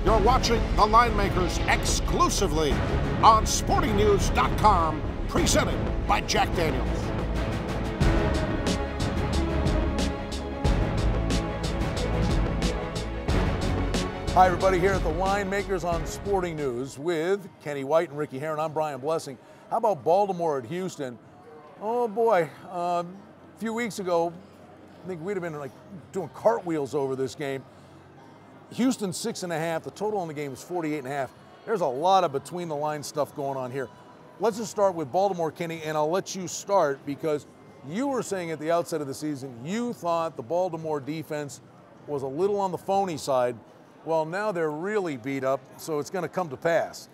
You're watching The Line Makers exclusively on SportingNews.com, presented by Jack Daniels. Hi, everybody, here at The Line Makers on Sporting News with Kenny White and Ricky Herron. I'm Brian Blessing. How about Baltimore at Houston? Oh, boy. A few weeks ago, I think we'd have been like doing cartwheels over this game. Houston 6.5. The total on the game is 48.5. There's a lot of between the line stuff going on here. Let's just start with Baltimore, Kenny, and I'll let you start because you were saying at the outset of the season you thought the Baltimore defense was a little on the phony side. Well, now they're really beat up, so it's going to come to pass.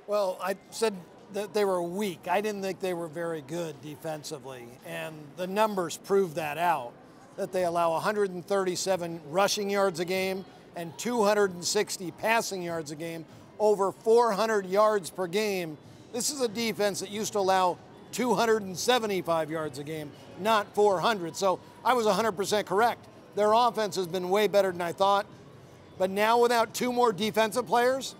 Well, I said that they were weak. I didn't think they were very good defensively, and the numbers prove that out, that they allow 137 rushing yards a game and 260 passing yards a game, over 400 yards per game. This is a defense that used to allow 275 yards a game, not 400. So I was 100% correct. Their offense has been way better than I thought. But now without two more defensive players,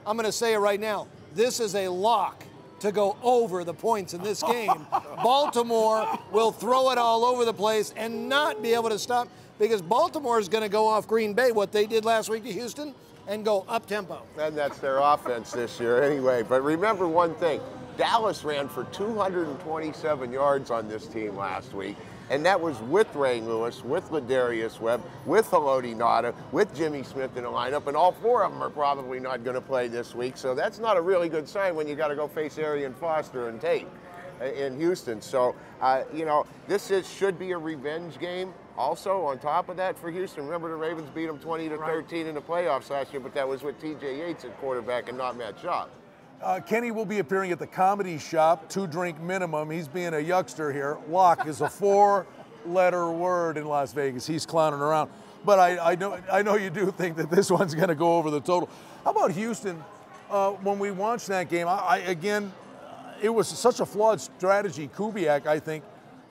I'm going to say it right now, this is a lock to go over the points in this game. Baltimore will throw it all over the place and not be able to stop, because Baltimore is going to go off Green Bay, what they did last week to Houston, and go up-tempo. And that's their offense this year anyway. But remember one thing, Dallas ran for 227 yards on this team last week, and that was with Ray Lewis, with Ladarius Webb, with Haloti Ngata, with Jimmy Smith in the lineup, and all four of them are probably not going to play this week. So that's not a really good sign when you got to go face Arian Foster and Tate in Houston. So, you know, this should be a revenge game. Also, on top of that for Houston, remember the Ravens beat them 20-13 in the playoffs last year, but that was with T.J. Yates at quarterback and not Matt Schaub. Kenny will be appearing at the Comedy Shop, 2-drink minimum. He's being a yuckster here. Lock is a 4-letter word in Las Vegas. He's clowning around. But I know you do think that this one's going to go over the total. How about Houston? When we watched that game, again, it was such a flawed strategy. Kubiak, I think,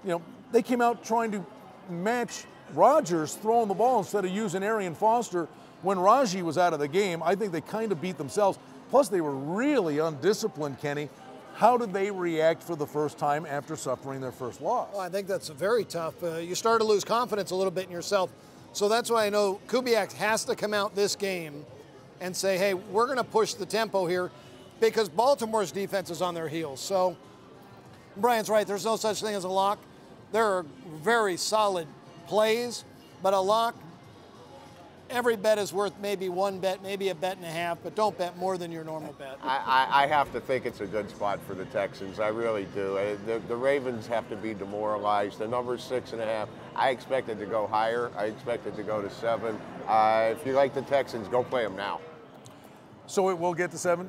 you know, they came out trying to match Rodgers throwing the ball instead of using Arian Foster when Raji was out of the game. I think they kind of beat themselves. Plus, they were really undisciplined, Kenny. How did they react for the first time after suffering their first loss? Well, I think that's very tough. You start to lose confidence a little bit in yourself. So that's why I know Kubiak has to come out this game and say, hey, we're going to push the tempo here, because Baltimore's defense is on their heels. So Brian's right. There's no such thing as a lock. There are very solid plays, but a lock, every bet is worth maybe one bet, maybe a bet and a half, but don't bet more than your normal bet. I have to think it's a good spot for the Texans. I really do. The Ravens have to be demoralized. The number's 6.5. I expect it to go higher. I expect it to go to 7. If you like the Texans, go play them now. So it will get to 7?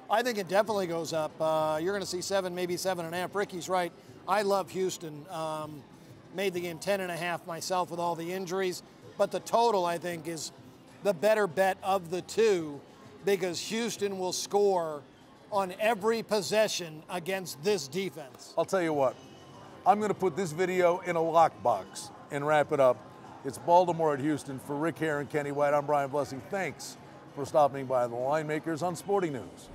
I think it definitely goes up. You're going to see 7, maybe 7.5. Ricky's right. I love Houston. Made the game 10.5 myself with all the injuries. But the total, I think, is the better bet of the two, because Houston will score on every possession against this defense. I'll tell you what. I'm going to put this video in a lockbox and wrap it up. It's Baltimore at Houston. For Rick Herron, Kenny White, I'm Brian Blessing. Thanks for stopping by the Line Makers on Sporting News.